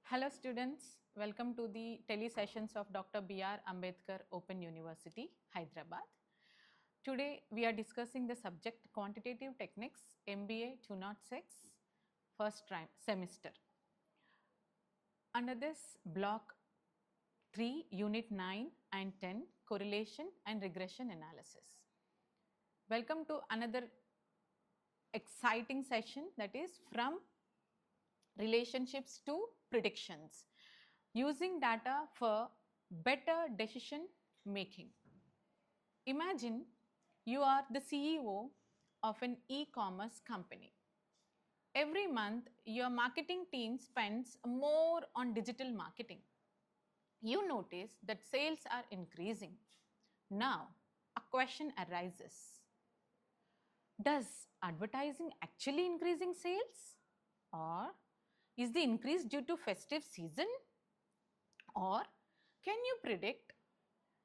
Hello students, welcome to the tele sessions of Dr. B.R. Ambedkar Open University, Hyderabad. Today we are discussing the subject Quantitative Techniques MBA 206 first semester. Under this block 3 unit 9 and 10 correlation and regression analysis. Welcome to another exciting session, that is from relationships to predictions, using data for better decision making. Imagine you are the CEO of an e-commerce company. Every month, your marketing team spends more on digital marketing. You notice that sales are increasing. Now, a question arises. Does advertising actually increasing sales? Or is the increase due to festive season? Or can you predict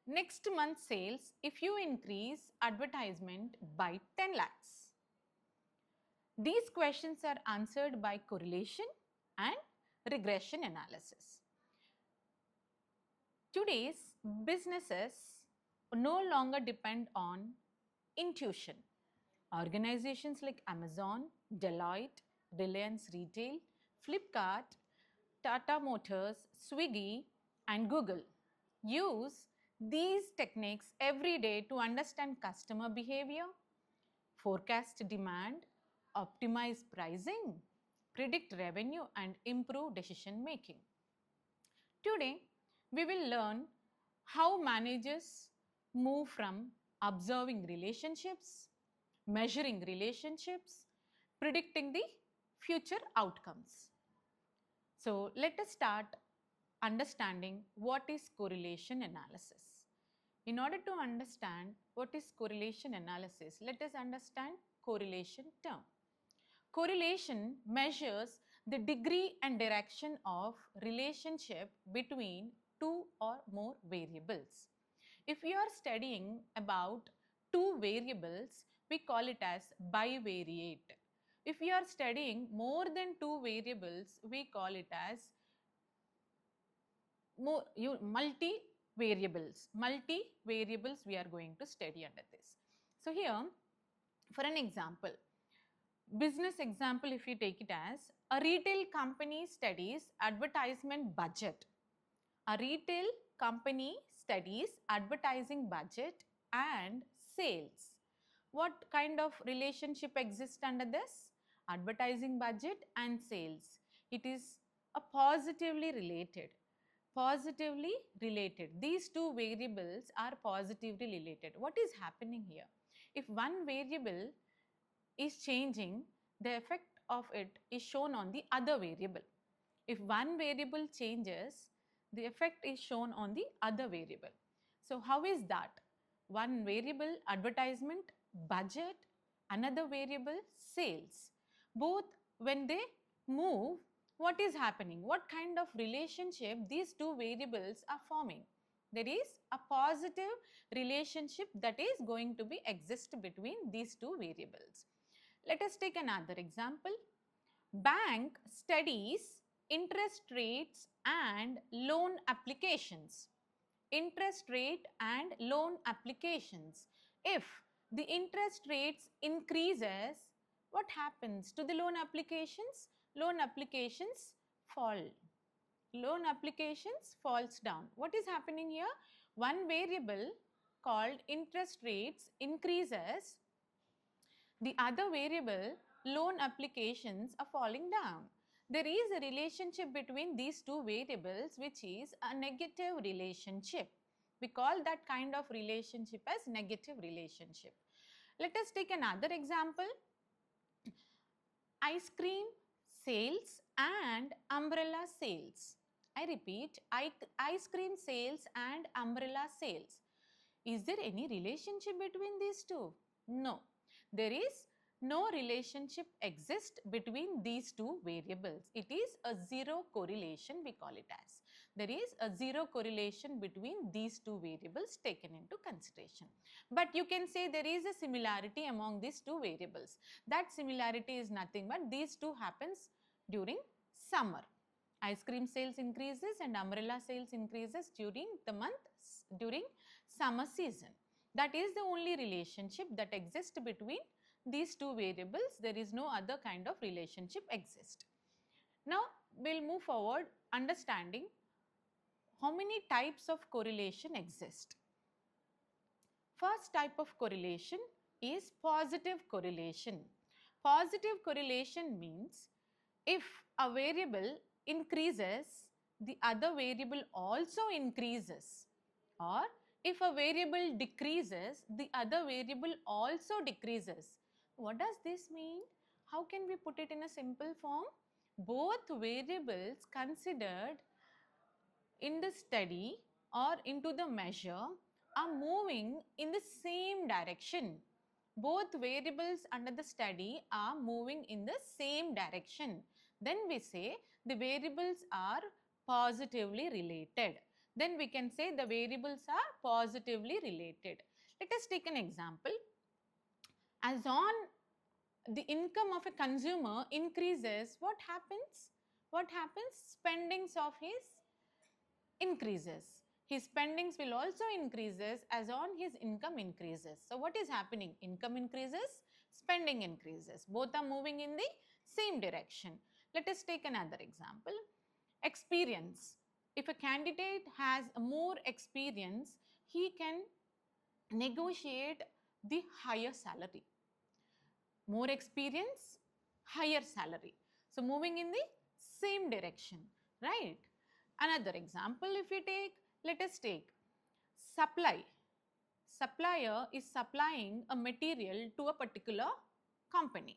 next month's sales if you increase advertisement by 10 lakhs? These questions are answered by correlation and regression analysis. Today's businesses no longer depend on intuition. Organizations like Amazon, Deloitte, Reliance Retail, Flipkart, Tata Motors, Swiggy and Google use these techniques every day to understand customer behavior, forecast demand, optimize pricing, predict revenue and improve decision making. Today, we will learn how managers move from observing relationships, measuring relationships, predicting the future outcomes. So, let us start understanding what is correlation analysis. In order to understand what is correlation analysis, let us understand correlation term. Correlation measures the degree and direction of relationship between two or more variables. If you are studying about two variables, we call it as bivariate. If you are studying more than two variables, we call it as multi-variables. Multi-variables we are going to study under this. So here, for an example, business example, if you take it as a retail company studies advertisement budget. A retail company studies advertising budget and sales. What kind of relationship exists under this? Advertising budget and sales. It is a positively related. Positively related. These two variables are positively related. What is happening here? If one variable is changing, the effect of it is shown on the other variable. If one variable changes, the effect is shown on the other variable. So, how is that? One variable advertisement, budget, another variable sales. Both when they move, what is happening? What kind of relationship these two variables are forming? There is a positive relationship that is going to be exist between these two variables. Let us take another example. Bank studies interest rates and loan applications. Interest rate and loan applications. If the interest rates increases, what happens to the loan applications? Loan applications fall. Loan applications falls down. What is happening here? One variable called interest rates increases. The other variable, loan applications, are falling down. There is a relationship between these two variables which is a negative relationship. We call that kind of relationship as negative relationship. Let us take another example. Ice cream sales and umbrella sales. I repeat, ice cream sales and umbrella sales. Is there any relationship between these two? No. There is no relationship exists between these two variables. It is a zero correlation, we call it as. There is a zero correlation between these two variables taken into consideration. But you can say there is a similarity among these two variables. That similarity is nothing but these two happens during summer. Ice cream sales increases and umbrella sales increases during summer season. That is the only relationship that exists between these two variables. There is no other kind of relationship exist. Now we'll move forward understanding how many types of correlation exist. First type of correlation is positive correlation. Positive correlation means if a variable increases, the other variable also increases, or if a variable decreases, the other variable also decreases. What does this mean? How can we put it in a simple form? Both variables considered in the study or into the measure are moving in the same direction. Both variables under the study are moving in the same direction. Then we say the variables are positively related. Then we can say the variables are positively related. Let us take an example. As on the income of a consumer increases, what happens? What happens? Spendings of his increases. His spendings will also increases as on his income increases. So what is happening? Income increases, spending increases. Both are moving in the same direction. Let us take another example. Experience. If a candidate has more experience, he can negotiate the higher salary. More experience, higher salary. So moving in the same direction, right? Another example, if we take, let us take supply. Supplier is supplying a material to a particular company.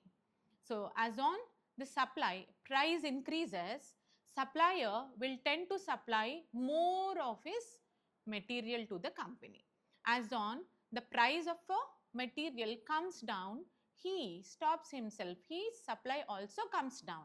So as on the supply price increases, supplier will tend to supply more of his material to the company. As on the price of a material comes down, he stops himself, his supply also comes down.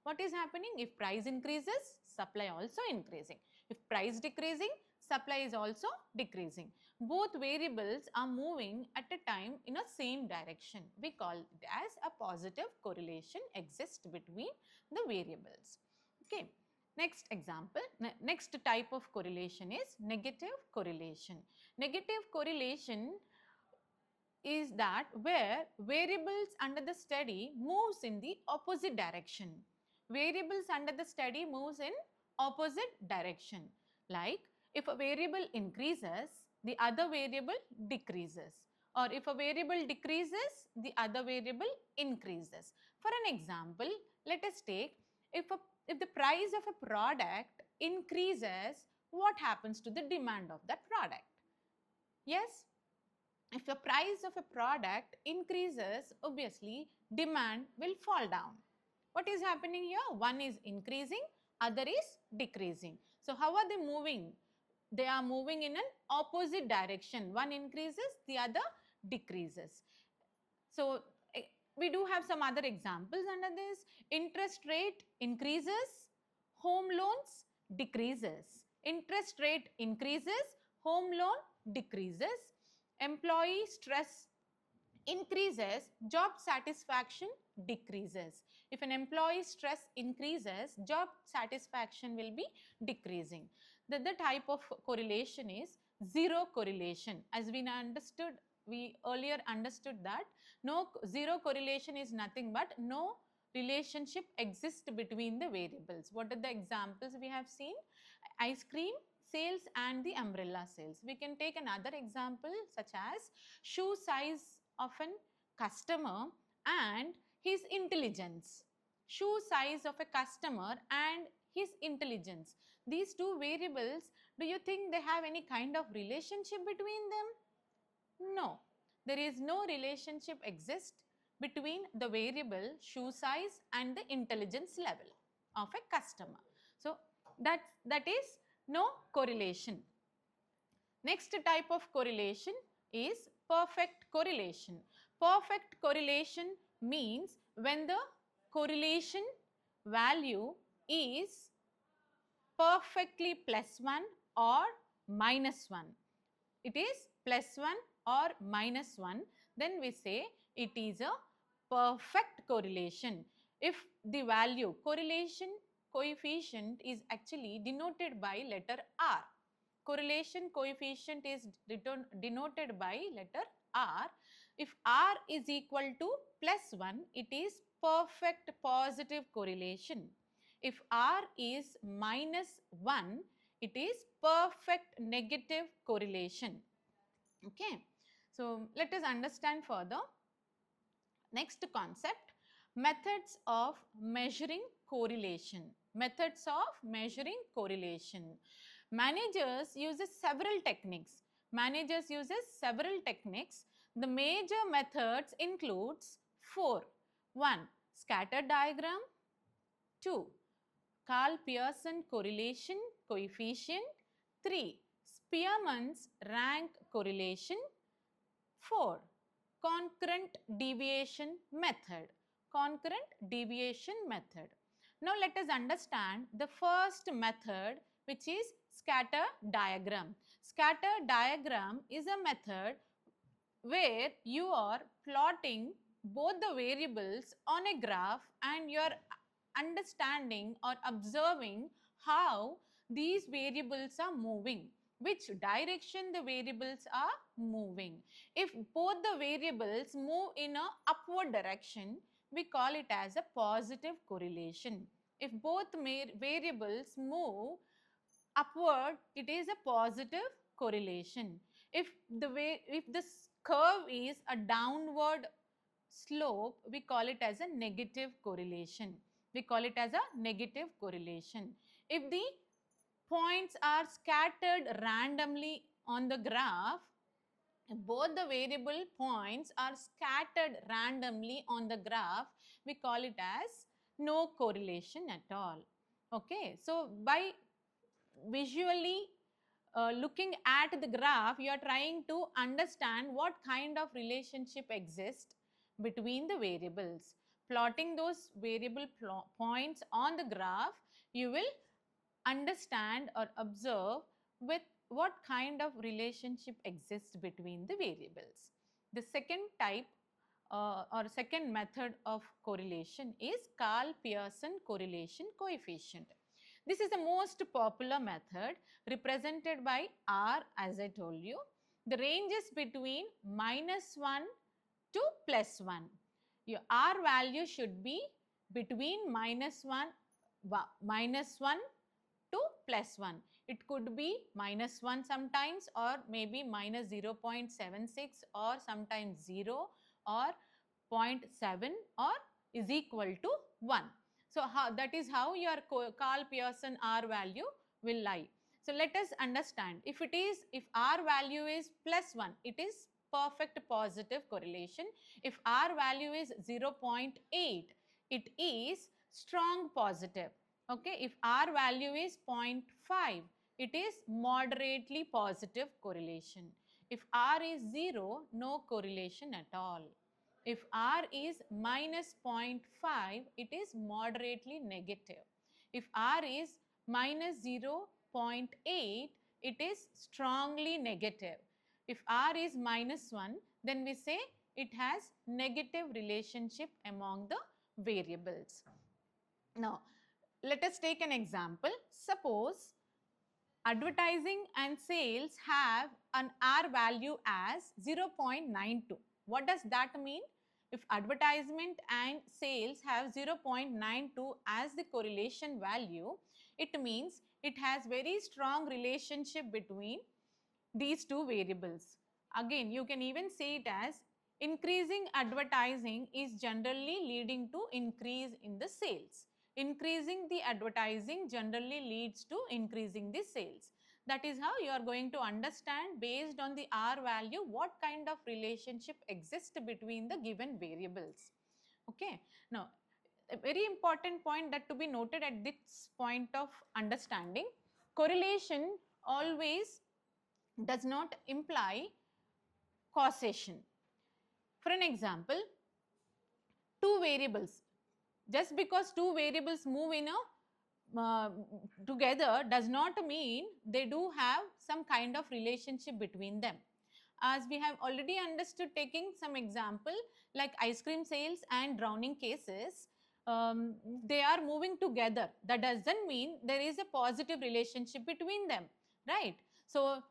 What is happening? If price increases, supply also increasing. If price decreasing, supply is also decreasing. Both variables are moving at a time in a same direction. We call it as a positive correlation exists between the variables. Okay. Next example, next type of correlation is negative correlation. Negative correlation is that where variables under the study moves in the opposite direction. Variables under the study moves in opposite direction. Like if a variable increases, the other variable decreases. Or if a variable decreases, the other variable increases. For an example, let us take if the price of a product increases, what happens to the demand of that product? Yes? If the price of a product increases, obviously demand will fall down. What is happening here? One is increasing, other is decreasing. So how are they moving? They are moving in an opposite direction. One increases, the other decreases. So we do have some other examples under this. Interest rate increases, home loans decreases. Interest rate increases, home loan decreases. Employee stress increases, job satisfaction decreases. If an employee stress increases, job satisfaction will be decreasing. The type of correlation is zero correlation. As we earlier understood that zero correlation is nothing but no relationship exists between the variables. What are the examples we have seen? Ice cream sales and the umbrella sales. We can take another example such as shoe size of an customer and his intelligence. Shoe size of a customer and his intelligence. These two variables, do you think they have any kind of relationship between them? No. There is no relationship exist between the variable shoe size and the intelligence level of a customer. So that is no correlation. Next type of correlation is perfect correlation. Perfect correlation means when the correlation value is perfectly +1 or -1. It is +1 or -1, then we say it is a perfect correlation. If the value correlation coefficient is actually denoted by letter R. Correlation coefficient is denoted by letter R. If R is equal to +1, it is perfect positive correlation. If R is -1, it is perfect negative correlation. Okay. So, let us understand further. Next concept, methods of measuring correlation. Methods of measuring correlation. Managers uses several techniques. Managers uses several techniques. The major methods includes 4. 1. Scatter diagram. 2. Karl-Pearson correlation coefficient. 3. Spearman's rank correlation. 4. Concurrent deviation method. Concurrent deviation method. Now let us understand the first method, which is scatter diagram. Scatter diagram is a method where you are plotting both the variables on a graph and you are understanding or observing how these variables are moving, which direction the variables are moving. If both the variables move in a upward direction, we call it as a positive correlation. If both variables move upward, it is a positive correlation. If the curve is a downward slope, we call it as a negative correlation. We call it as a negative correlation. If the points are scattered randomly on the graph, if both the variable points are scattered randomly on the graph, we call it as no correlation at all. Okay, so by visually looking at the graph, you are trying to understand what kind of relationship exists between the variables. Plotting those variable points on the graph, you will understand or observe with what kind of relationship exists between the variables. The second type or second method of correlation is Karl-Pearson correlation coefficient. This is the most popular method represented by R, as I told you. The range is between -1 to +1. Your R value should be between -1 to +1. It could be -1 sometimes, or maybe -0.76, or sometimes 0, or 0.7, or is equal to 1. So, that is how your Karl-Pearson R value will lie. So, let us understand, if R value is +1, it is perfect positive correlation. If R value is 0.8, it is strong positive. Okay, if R value is 0.5, it is moderately positive correlation. If R is 0, no correlation at all. If R is -0.5, it is moderately negative. If R is -0.8, it is strongly negative. If R is -1, then we say it has negative relationship among the variables. Now, let us take an example. Suppose advertising and sales have an R value as 0.92. What does that mean? If advertisement and sales have 0.92 as the correlation value, it means it has very strong relationship between these two variables. Again, you can even say it as increasing advertising is generally leading to increase in the sales. Increasing the advertising generally leads to increasing the sales. That is how you are going to understand, based on the R value, what kind of relationship exists between the given variables. Okay. Now, a very important point that to be noted at this point of understanding, correlation always does not imply causation. For an example, two variables. Just because two variables move in a together does not mean they do have some kind of relationship between them. As we have already understood, taking some example like ice cream sales and drowning cases, they are moving together. That doesn't mean there is a positive relationship between them, right? So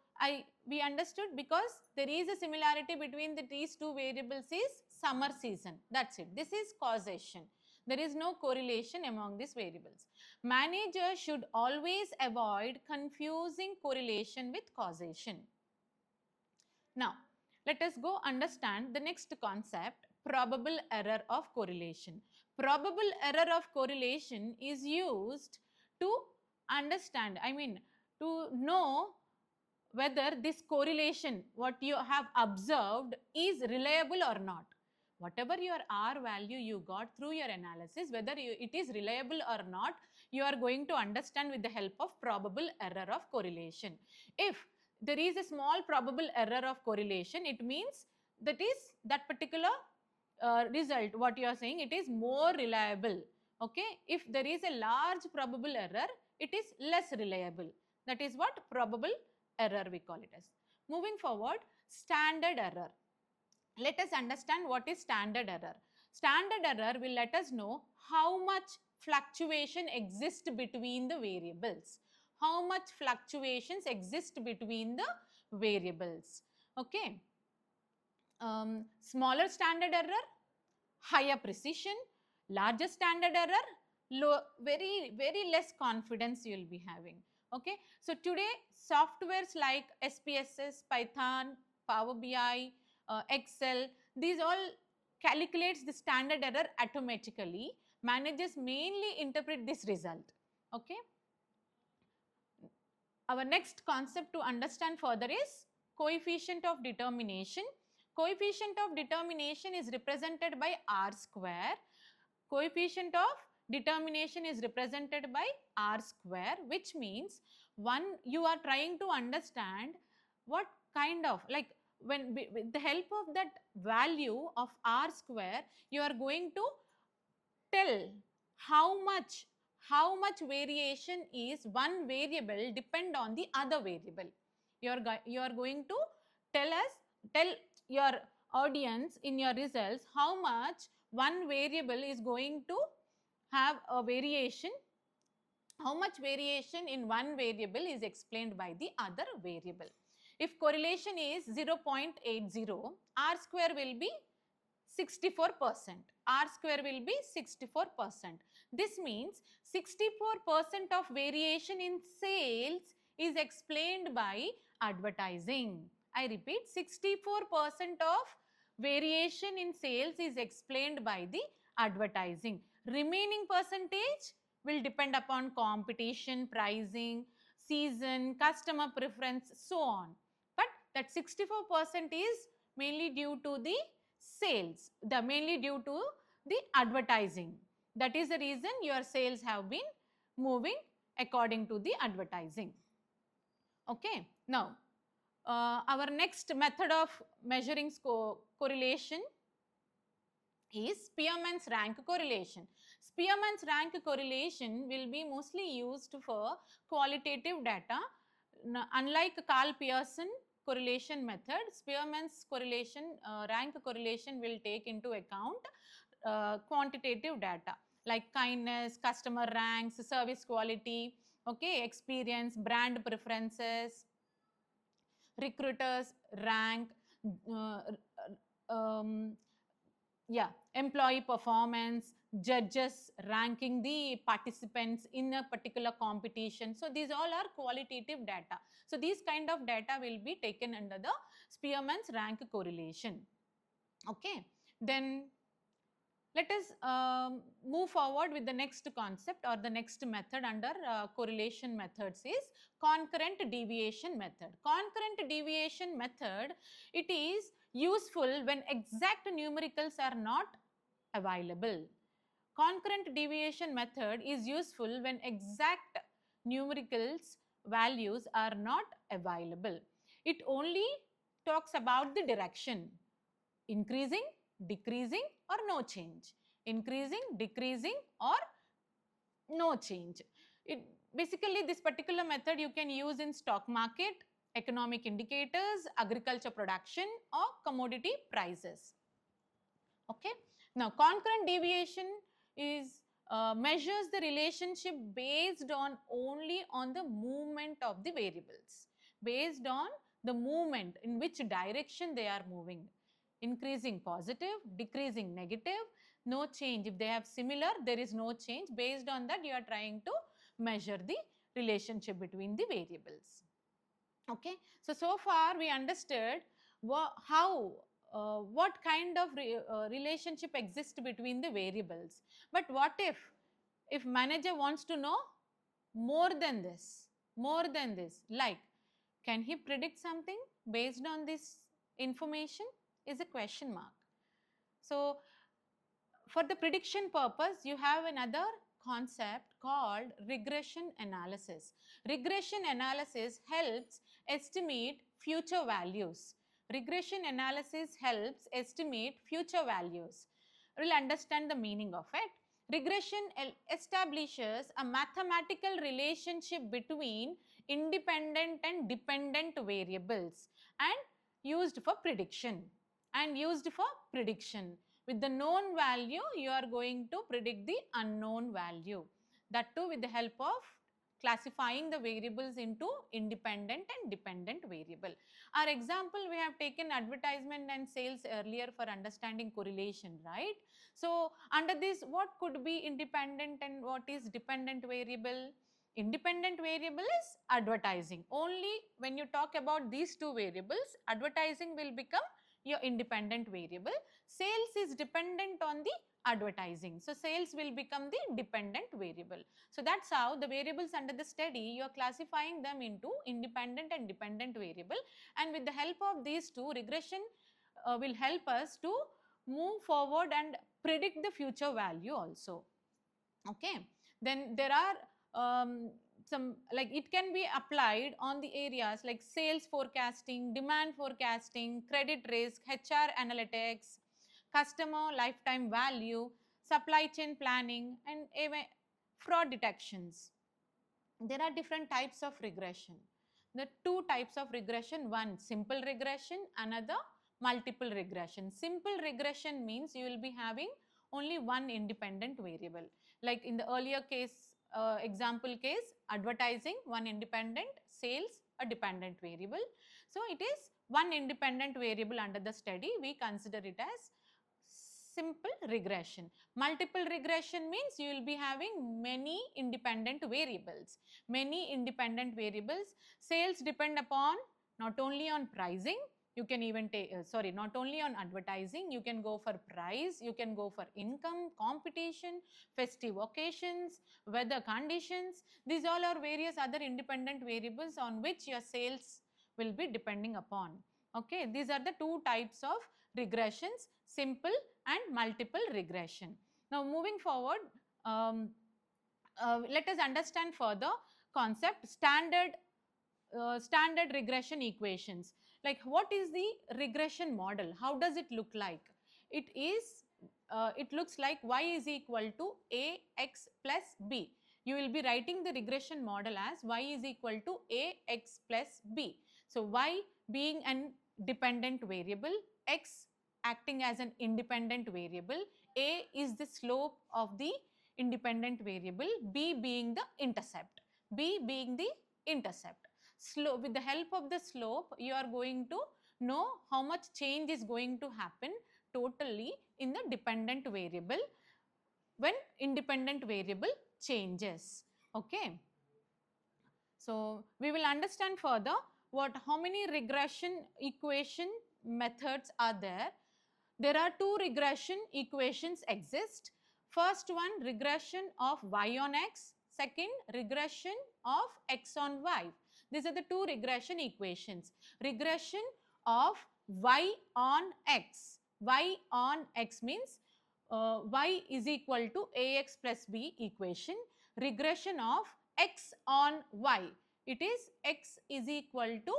we understood because there is a similarity between these two variables is summer season. That's it. This is causation. There is no correlation among these variables. Managers should always avoid confusing correlation with causation. Now, let us go understand the next concept, probable error of correlation. Probable error of correlation is used to understand, to know whether this correlation, what you have observed, is reliable or not. Whatever your R value you got through your analysis, whether it is reliable or not, you are going to understand with the help of probable error of correlation. If there is a small probable error of correlation, it means that particular result, what you are saying, it is more reliable. Okay, if there is a large probable error, it is less reliable. That is what probable error we call it as. Moving forward, standard error. Let us understand what is standard error. Standard error will let us know how much fluctuation exists between the variables. How much fluctuations exist between the variables. Okay. Smaller standard error, higher precision. Larger standard error, low, very less confidence you will be having. Okay. So today softwares like SPSS, Python, Power BI, Excel, these all calculates the standard error automatically. Managers mainly interpret this result. Okay. Our next concept to understand further is coefficient of determination. Coefficient of determination is represented by R square. Coefficient of determination is represented by R square, which means you are trying to understand what kind of, like, when with the help of that value of R square, you are going to tell how much variation is one variable depend on the other variable. You are going to tell your audience in your results how much one variable is going to have a variation, how much variation in one variable is explained by the other variable. If correlation is 0.80, R square will be 64%. R square will be 64%. This means 64% of variation in sales is explained by advertising. I repeat, 64% of variation in sales is explained by the advertising. Remaining percentage will depend upon competition, pricing, season, customer preference, so on. But that 64% is mainly due to the sales, mainly due to the advertising. That is the reason your sales have been moving according to the advertising. Okay. Now, our next method of measuring correlation is Spearman's rank correlation. Spearman's rank correlation will be mostly used for qualitative data. Unlike Carl Pearson correlation method, Spearman's correlation, rank correlation will take into account quantitative data like kindness, customer ranks, service quality, okay, experience, brand preferences, recruiters rank, employee performance, judges ranking the participants in a particular competition. So these all are qualitative data. So these kind of data will be taken under the Spearman's rank correlation. Okay. Then let us move forward with the next concept or the next method under correlation methods is concurrent deviation method. Concurrent deviation method, it is useful when exact numericals are not available. Concurrent deviation method is useful when exact numericals values are not available. It only talks about the direction, increasing, decreasing or no change, increasing, decreasing or no change. Basically this particular method you can use in stock market, economic indicators, agriculture production or commodity prices. Okay. Now concurrent deviation is measures the relationship based on only on the movement of the variables, based on the movement in which direction they are moving, increasing positive, decreasing negative, no change. If they have similar, there is no change. Based on that, you are trying to measure the relationship between the variables. Okay, so far we understood how what kind of relationship exists between the variables. But what if manager wants to know more than this, like can he predict something based on this information, is a question mark. So for the prediction purpose, you have another concept called regression analysis. Regression analysis helps estimate future values. Regression analysis helps estimate future values. We'll understand the meaning of it. Regression establishes a mathematical relationship between independent and dependent variables and used for prediction. With the known value, you are going to predict the unknown value. That too with the help of classifying the variables into independent and dependent variable. Our example, we have taken advertisement and sales earlier for understanding correlation, right? So under this, what could be independent and what is dependent variable? Independent variable is advertising. Only when you talk about these two variables, advertising will become your independent variable. Sales is dependent on the advertising. So sales will become the dependent variable. So that's how the variables under the study, you are classifying them into independent and dependent variable. And with the help of these two, regression will help us to move forward and predict the future value also. Okay. Then there are some, like it can be applied on the areas like sales forecasting, demand forecasting, credit risk, HR analytics, customer lifetime value, supply chain planning, and even fraud detections. There are different types of regression. The two types of regression, one simple regression, another multiple regression. Simple regression means you will be having only one independent variable. Like in the earlier case, example case, advertising, one independent, sales, a dependent variable. So it is one independent variable under the study. We consider it as simple regression. Multiple regression means you will be having many independent variables. Many independent variables. Sales depend upon not only on pricing, you can even take, not only on advertising, you can go for price, you can go for income, competition, festive occasions, weather conditions. These all are various other independent variables on which your sales will be depending upon. Okay, these are the two types of regressions, simple and multiple regression. Now moving forward, let us understand further concept standard regression equations. Like what is the regression model? How does it look like? It looks like y is equal to ax plus b. You will be writing the regression model as y is equal to ax plus b. So y being an dependent variable, x acting as an independent variable, a is the slope of the independent variable, b being the intercept. Slope, with the help of the slope, you are going to know how much change is going to happen totally in the dependent variable when independent variable changes. Okay. So we will understand further how many regression equation methods are there. There are two regression equations exist. First one, regression of y on x. Second, regression of x on y. These are the two regression equations. Regression of y on x. Y on x means y is equal to ax plus b equation. Regression of x on y. It is x is equal to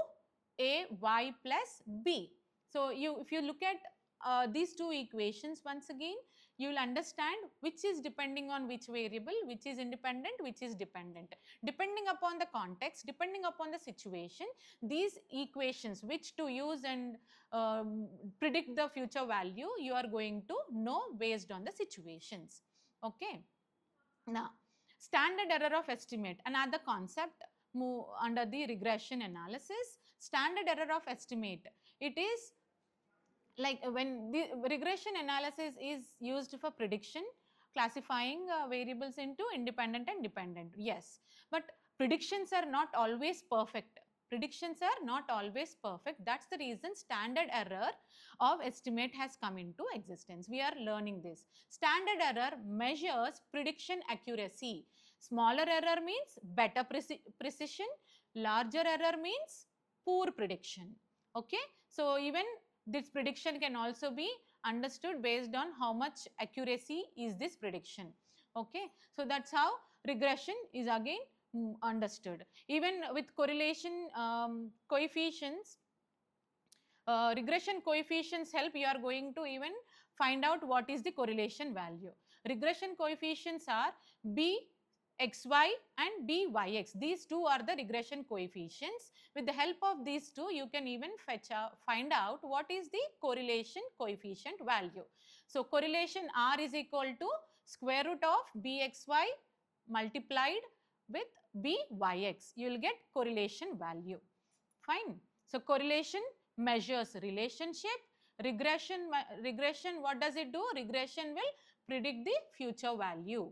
ay plus b. So if you look at these two equations once again, you will understand which is depending on which variable, which is independent, which is dependent. Depending upon the context, depending upon the situation, these equations which to use and predict the future value, you are going to know based on the situations. Okay. Now, standard error of estimate, another concept move under the regression analysis. Standard error of estimate, it is like when the regression analysis is used for prediction, classifying variables into independent and dependent. Yes, but predictions are not always perfect. Predictions are not always perfect. That's the reason standard error of estimate has come into existence. We are learning this. Standard error measures prediction accuracy. Smaller error means better precision. Larger error means poor prediction. Okay, so even this prediction can also be understood based on how much accuracy is this prediction. Okay, so that's how regression is again understood. Even with correlation coefficients, regression coefficients help. You are going to even find out what is the correlation value. Regression coefficients are bxy and byx. These two are the regression coefficients. With the help of these two, you can even find out what is the correlation coefficient value. So correlation R is equal to square root of bxy multiplied with byx. You will get correlation value. Fine. So correlation measures relationship. Regression, what does it do? Regression will predict the future value.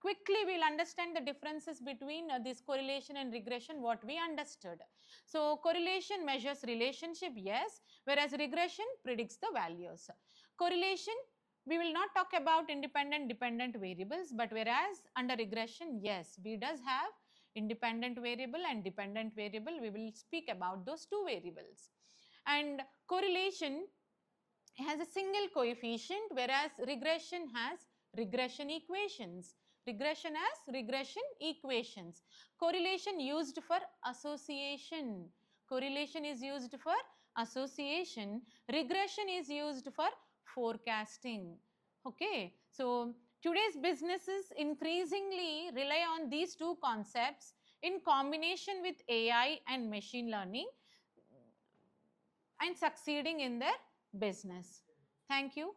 Quickly we'll understand the differences between this correlation and regression, what we understood. So correlation measures relationship, yes, whereas regression predicts the values. Correlation, we will not talk about independent dependent variables, but whereas under regression, yes, we does have independent variable and dependent variable. We will speak about those two variables. And correlation has a single coefficient, whereas regression has regression equations. Regression has regression equations. Correlation used for association. Correlation is used for association. Regression is used for forecasting. Okay, so today's businesses increasingly rely on these two concepts in combination with AI and machine learning and succeeding in their business. Thank you.